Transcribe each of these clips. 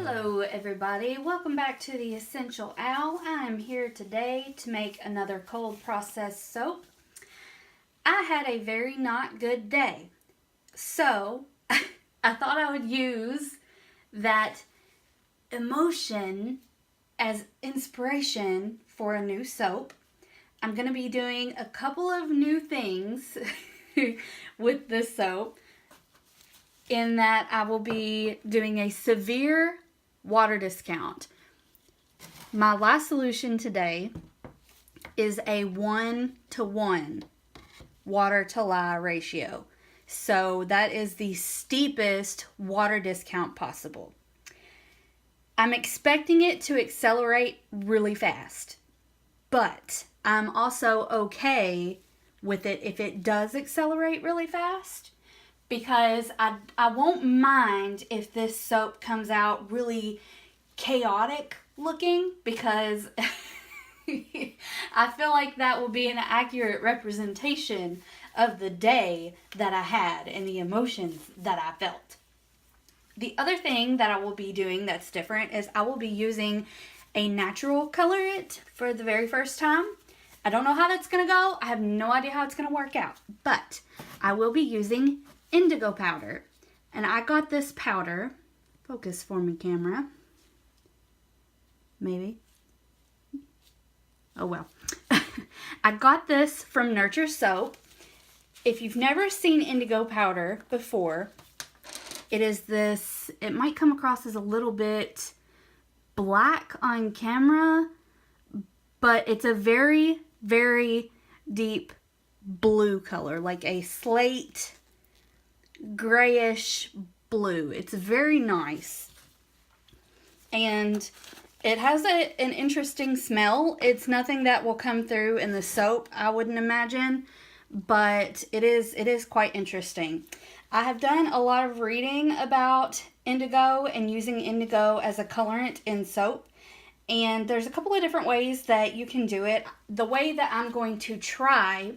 Hello everybody, welcome back to the Escentual Owl. I am here today to make another cold process soap. I had a very not good day, so I thought I would use that emotion as inspiration for a new soap. I'm going to be doing a couple of new things with this soap, in that I will be doing a severe water discount. My last solution today is a 1-to-1 water to lye ratio. So that is the steepest water discount possible. I'm expecting it to accelerate really fast, but I'm also okay with it if it does accelerate really fast, because I won't mind if this soap comes out really chaotic looking, because I feel like that will be an accurate representation of the day that I had and the emotions that I felt. The other thing that I will be doing that's different is I will be using a natural colorant for the very first time. I don't know how that's going to go. I have no idea how it's going to work out, but I will be using indigo powder. And I got this powder, focus for me camera, maybe, oh well. I got this from Nurture Soap. If you've never seen indigo powder before, it is this, it might come across as a little bit black on camera, but it's a very, very deep blue color, like a slate grayish blue. It's very nice, and it has an interesting smell. It's nothing that will come through in the soap, I wouldn't imagine, but it is quite interesting. I have done a lot of reading about indigo and using indigo as a colorant in soap, and there's a couple of different ways that you can do it. The way that I'm going to try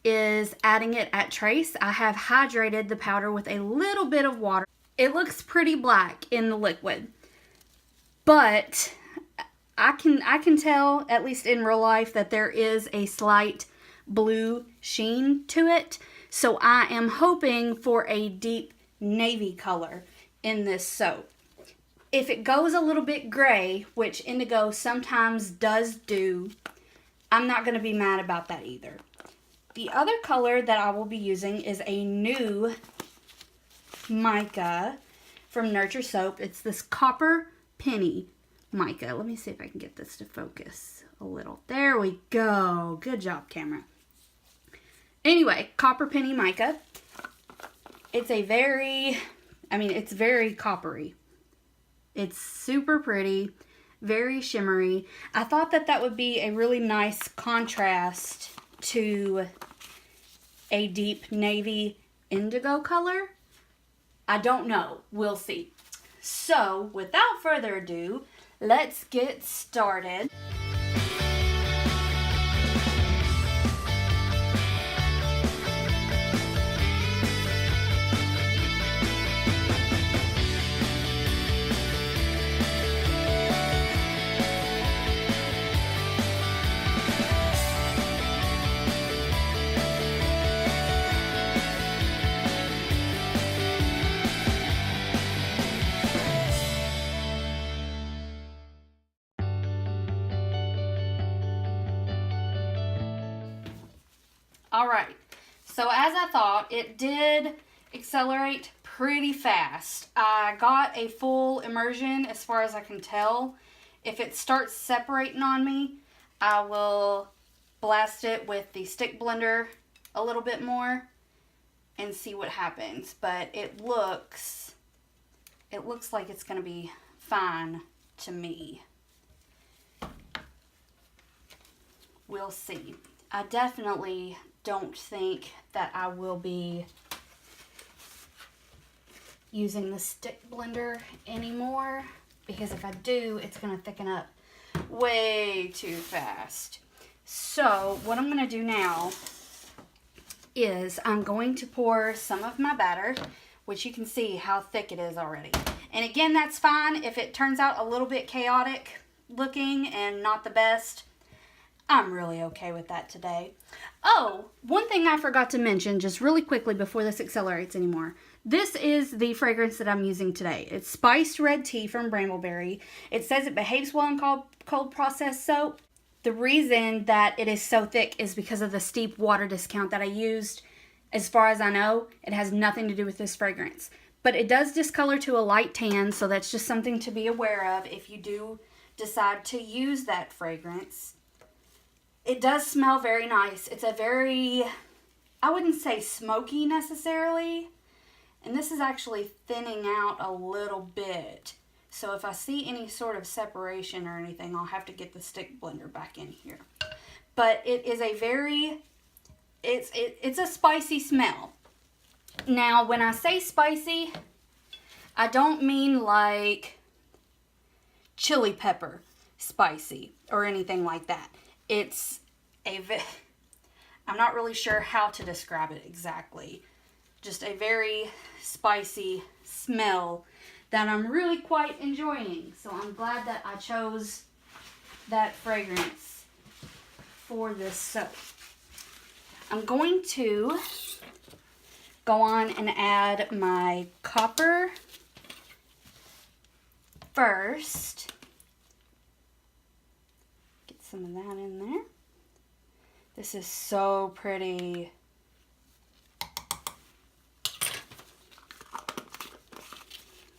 is adding it at trace. I have hydrated the powder with a little bit of water. It looks pretty black in the liquid, but I can tell, at least in real life, that there is a slight blue sheen to it. So I am hoping for a deep navy color in this soap. If it goes a little bit gray, which indigo sometimes does do, I'm not going to be mad about that either. The other color that I will be using is a new mica from Nurture Soap. It's this copper penny mica. Let me see if I can get this to focus a little. There we go. Good job, camera. Anyway, copper penny mica. It's it's very coppery. It's super pretty, very shimmery. I thought that that would be a really nice contrast to a deep navy indigo color. I don't know. We'll see. So, without further ado, let's get started. Alright, so as I thought, it did accelerate pretty fast. I got a full immersion as far as I can tell. If it starts separating on me, I will blast it with the stick blender a little bit more and see what happens. But it looks like it's going to be fine to me. We'll see. I definitely don't think that I will be using the stick blender anymore, because if I do, it's going to thicken up way too fast. So what I'm going to do now is I'm going to pour some of my batter, which you can see how thick it is already. And again, that's fine if it turns out a little bit chaotic looking and not the best. I'm really okay with that today. Oh, one thing I forgot to mention just really quickly before this accelerates anymore. This is the fragrance that I'm using today. It's spiced red tea from Brambleberry. It says it behaves well in cold processed soap. The reason that it is so thick is because of the steep water discount that I used. As far as I know, it has nothing to do with this fragrance. But it does discolor to a light tan, so that's just something to be aware of if you do decide to use that fragrance. It does smell very nice. It's a very, I wouldn't say smoky necessarily. And this is actually thinning out a little bit. So if I see any sort of separation or anything, I'll have to get the stick blender back in here. But it is a very, it's a spicy smell. Now, when I say spicy, I don't mean like chili pepper spicy or anything like that. It's I'm not really sure how to describe it exactly. Just a very spicy smell that I'm really quite enjoying. So I'm glad that I chose that fragrance for this soap. I'm going to go on and add my copper first. Get some of that in there. This is so pretty.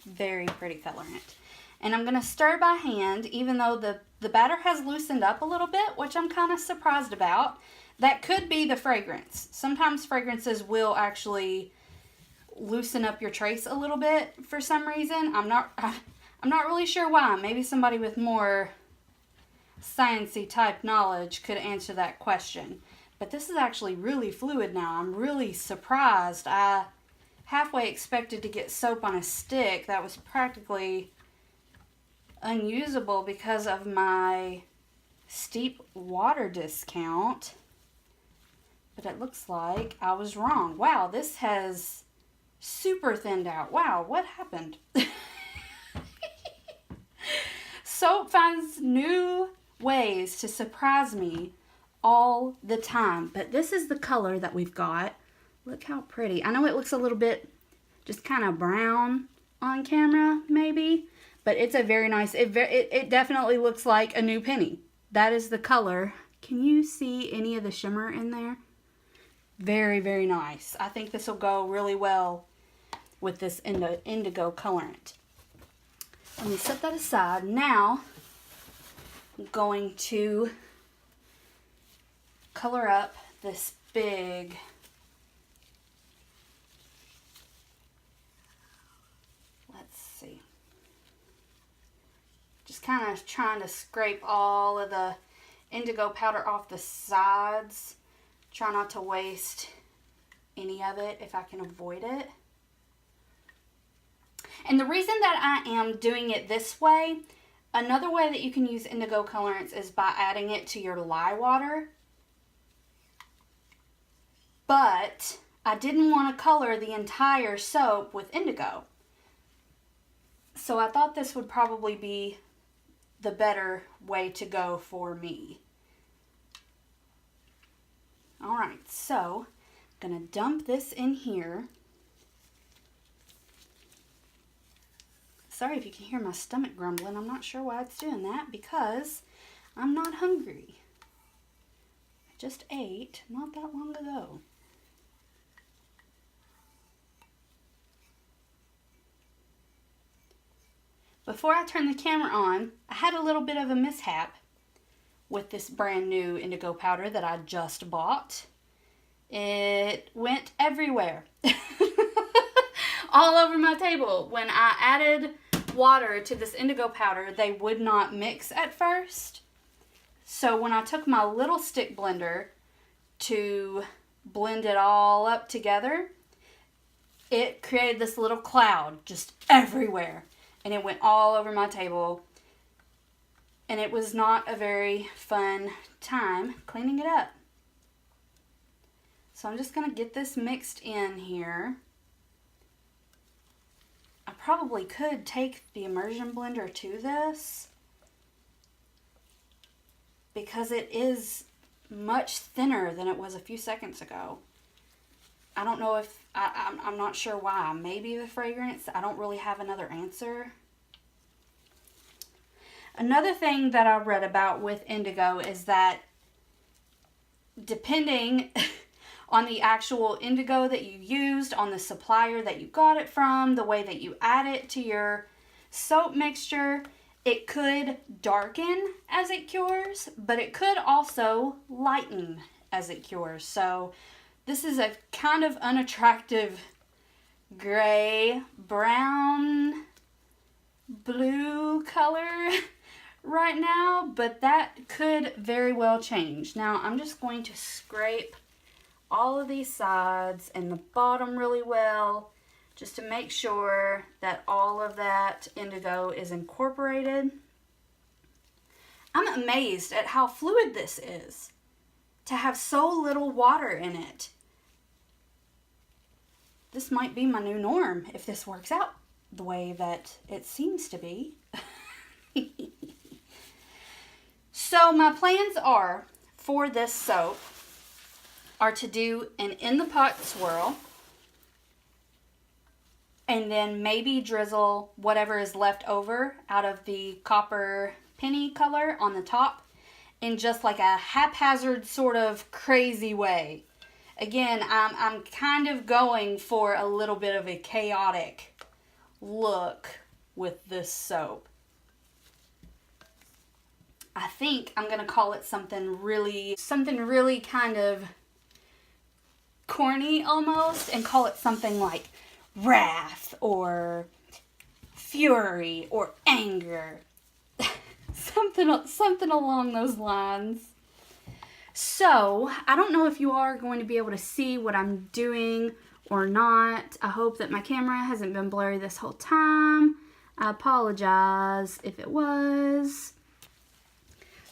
Very pretty colorant. And I'm going to stir by hand, even though the batter has loosened up a little bit, which I'm kind of surprised about. That could be the fragrance. Sometimes fragrances will actually loosen up your trace a little bit for some reason. I'm not really sure why. Maybe somebody with more sciencey type knowledge could answer that question. But this is actually really fluid now. I'm really surprised. I halfway expected to get soap on a stick that was practically unusable because of my steep water discount. But it looks like I was wrong. Wow, this has super thinned out. Wow, what happened? Soap finds new ways to surprise me all the time. But this is the color that we've got. Look how pretty. I know it looks a little bit just kind of brown on camera, maybe. But it's a very nice, it definitely looks like a new penny. That is the color. Can you see any of the shimmer in there? Very, very nice. I think this will go really well with this indigo colorant. Let me set that aside. Now, I'm going to color up this big kind of trying to scrape all of the indigo powder off the sides. Try not to waste any of it if I can avoid it. And the reason that I am doing it this way, another way that you can use indigo colorants is by adding it to your lye water. But I didn't want to color the entire soap with indigo. So I thought this would probably be the better way to go for me. Alright, so I'm going to dump this in here. Sorry if you can hear my stomach grumbling. I'm not sure why it's doing that because I'm not hungry. I just ate not that long ago. Before I turned the camera on, I had a little bit of a mishap with this brand new indigo powder that I just bought. It went everywhere. All over my table. When I added water to this indigo powder, they would not mix at first. So when I took my little stick blender to blend it all up together, it created this little cloud just everywhere. And it went all over my table. And it was not a very fun time cleaning it up. So I'm just going to get this mixed in here. I probably could take the immersion blender to this because it is much thinner than it was a few seconds ago. I don't know if, I'm not sure why. Maybe the fragrance. I don't really have another answer. Another thing that I read about with indigo is that depending on the actual indigo that you used, on the supplier that you got it from, the way that you add it to your soap mixture, it could darken as it cures, but it could also lighten as it cures. So this is a kind of unattractive gray, brown, blue color right now, but that could very well change. Now I'm just going to scrape all of these sides and the bottom really well, just to make sure that all of that indigo is incorporated. I'm amazed at how fluid this is, to have so little water in it. This might be my new norm if this works out the way that it seems to be. So my plans are for this soap are to do an in the pot swirl, and then maybe drizzle whatever is left over out of the copper penny color on the top in just like a haphazard sort of crazy way. Again, I'm kind of going for a little bit of a chaotic look with this soap. I think I'm going to call it something really kind of corny almost, and call it something like wrath or fury or anger. something along those lines. So, I don't know if you are going to be able to see what I'm doing or not. I hope that my camera hasn't been blurry this whole time. I apologize if it was.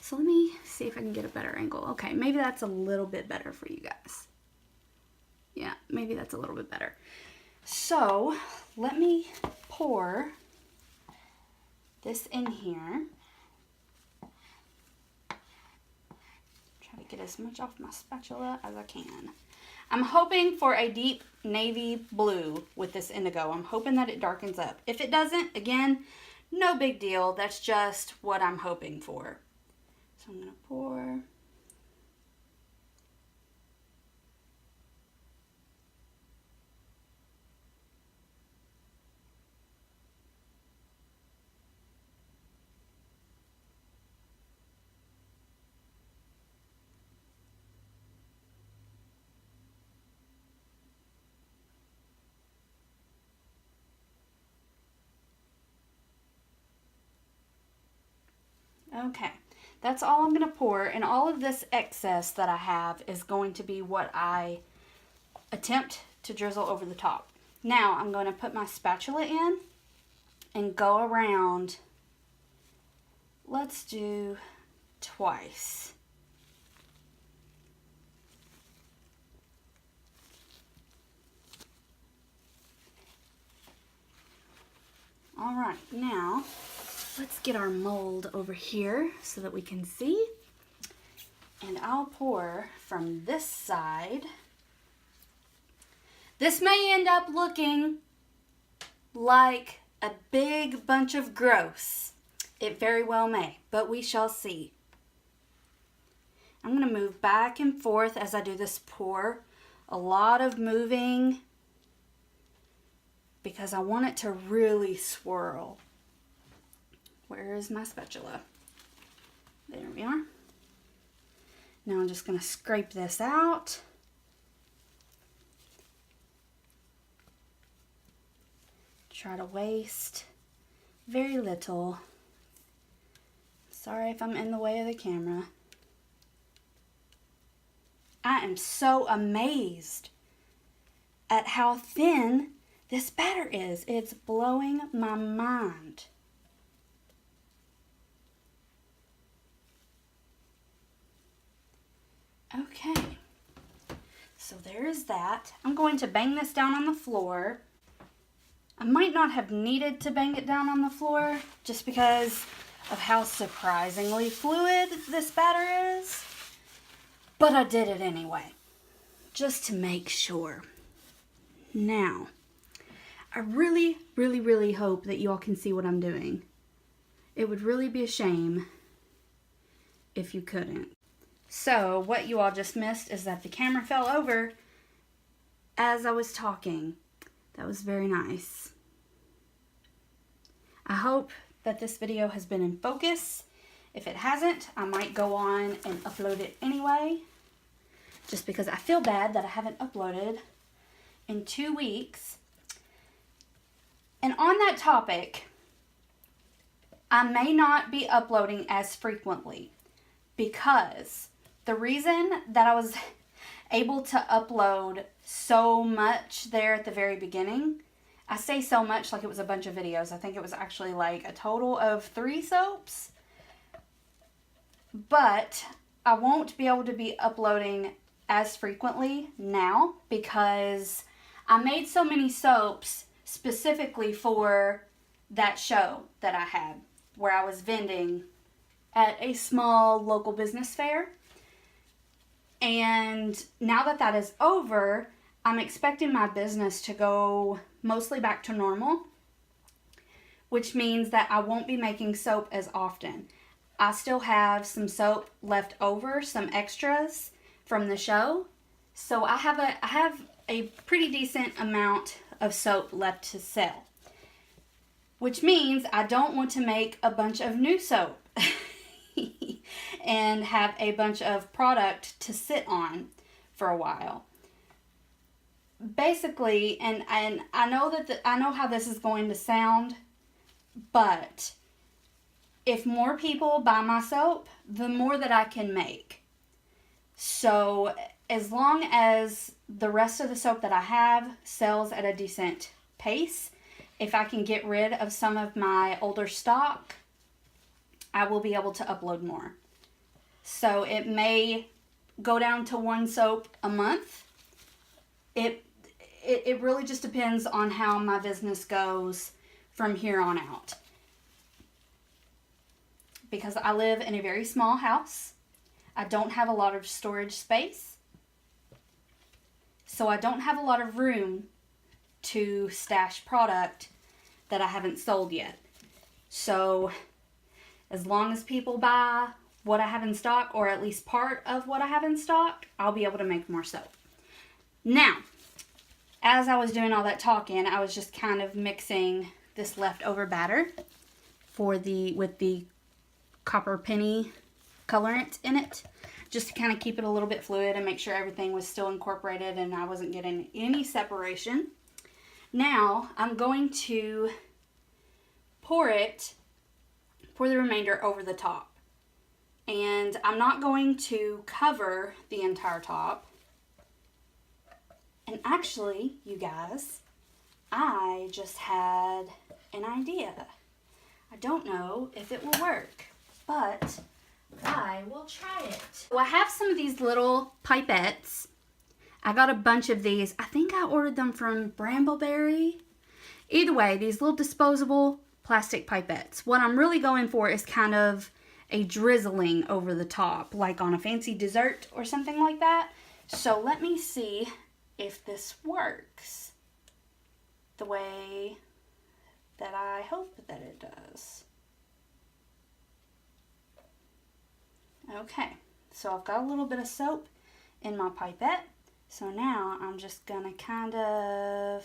So let me see if I can get a better angle. Okay, maybe that's a little bit better for you guys. Yeah, maybe that's a little bit better. So, let me pour this in here. Try to get as much off my spatula as I can. I'm hoping for a deep navy blue with this indigo. I'm hoping that it darkens up. If it doesn't, again, no big deal. That's just what I'm hoping for. So I'm going to pour. Okay, that's all I'm going to pour, and all of this excess that I have is going to be what I attempt to drizzle over the top. Now I'm going to put my spatula in and go around. Let's do twice. All right, now let's get our mold over here so that we can see. And I'll pour from this side. This may end up looking like a big bunch of gross. It very well may, but we shall see. I'm going to move back and forth as I do this pour. A lot of moving because I want it to really swirl. Where is my spatula? There we are. Now I'm just going to scrape this out. Try to waste very little. Sorry if I'm in the way of the camera. I am so amazed at how thin this batter is. It's blowing my mind. Okay, so there is that. I'm going to bang this down on the floor. I might not have needed to bang it down on the floor just because of how surprisingly fluid this batter is. But I did it anyway, just to make sure. Now, I really, really, really hope that you all can see what I'm doing. It would really be a shame if you couldn't. So, what you all just missed is that the camera fell over as I was talking. That was very nice. I hope that this video has been in focus. If it hasn't, I might go on and upload it anyway, just because I feel bad that I haven't uploaded in 2 weeks. And on that topic, I may not be uploading as frequently because the reason that I was able to upload so much there at the very beginning, I say so much like it was a bunch of videos. I think it was actually like a total of 3 soaps. But I won't be able to be uploading as frequently now because I made so many soaps specifically for that show that I had where I was vending at a small local business fair. And now that that is over, I'm expecting my business to go mostly back to normal, which means that I won't be making soap as often. I still have some soap left over, some extras from the show. So I have a pretty decent amount of soap left to sell, which means I don't want to make a bunch of new soap and have a bunch of product to sit on for a while. Basically, and I know that I know how this is going to sound, but if more people buy my soap, the more that I can make. So as long as the rest of the soap that I have sells at a decent pace, if I can get rid of some of my older stock, I will be able to upload more. So it may go down to 1 soap a month. It really just depends on how my business goes from here on out. Because I live in a very small house. I don't have a lot of storage space. So I don't have a lot of room to stash product that I haven't sold yet. So as long as people buy what I have in stock, or at least part of what I have in stock, I'll be able to make more soap. Now, as I was doing all that talking, I was just kind of mixing this leftover batter with the copper penny colorant in it, just to kind of keep it a little bit fluid and make sure everything was still incorporated and I wasn't getting any separation. Now I'm going to pour the remainder over the top. And I'm not going to cover the entire top. And actually, you guys, I just had an idea. I don't know if it will work, but I will try it. So I have some of these little pipettes. I got a bunch of these. I think I ordered them from Brambleberry. Either way, these little disposable plastic pipettes. What I'm really going for is kind of a drizzling over the top, like on a fancy dessert or something like that. So let me see if this works the way that I hope that it does. Okay, so I've got a little bit of soap in my pipette. So now I'm just gonna kind of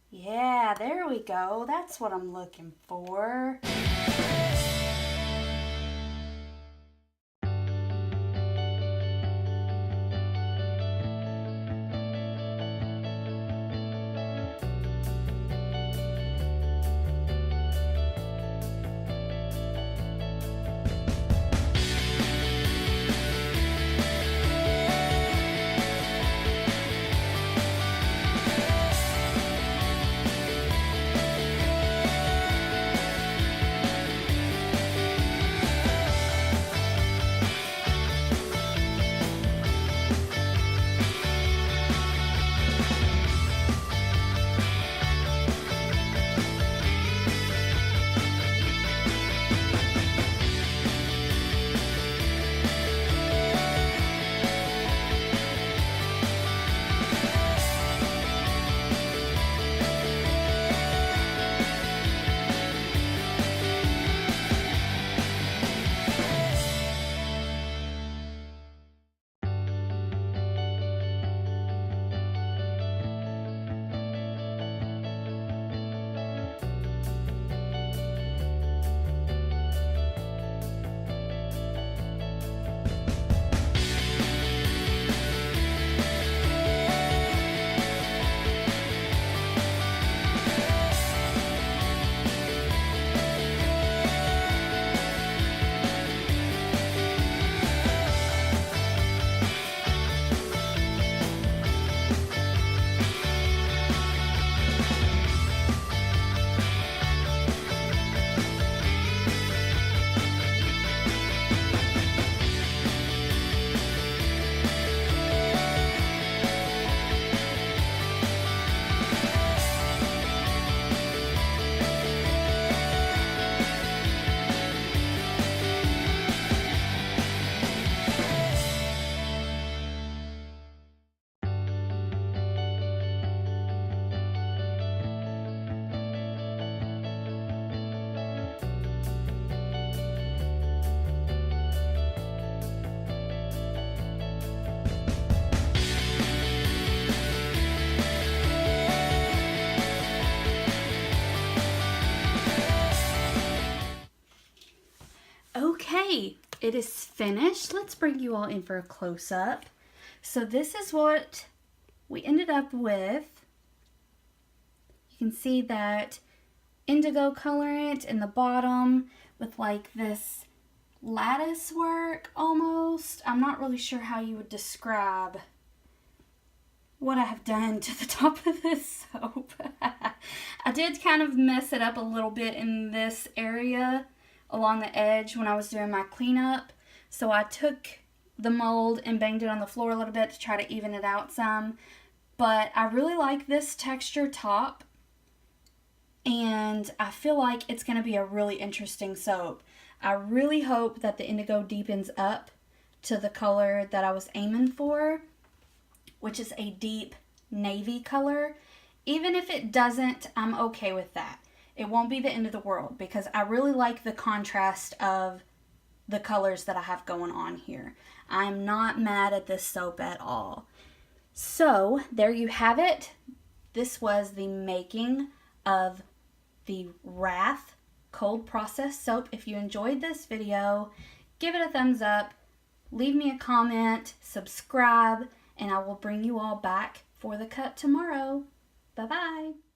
yeah, there we go. That's what I'm looking for. Alrighty, it is finished. Let's bring you all in for a close-up. So this is what we ended up with. You can see that indigo colorant in the bottom with like this lattice work almost. I'm not really sure how you would describe what I have done to the top of this soap. I did kind of mess it up a little bit in this area along the edge when I was doing my cleanup. So I took the mold and banged it on the floor a little bit to try to even it out some. But I really like this texture top, and I feel like it's going to be a really interesting soap. I really hope that the indigo deepens up to the color that I was aiming for, which is a deep navy color. Even if it doesn't, I'm okay with that. It won't be the end of the world because I really like the contrast of the colors that I have going on here. I'm not mad at this soap at all. So there you have it. This was the making of the Wrath cold process soap. If you enjoyed this video, give it a thumbs up, leave me a comment, subscribe, and I will bring you all back for the cut tomorrow. Bye-bye.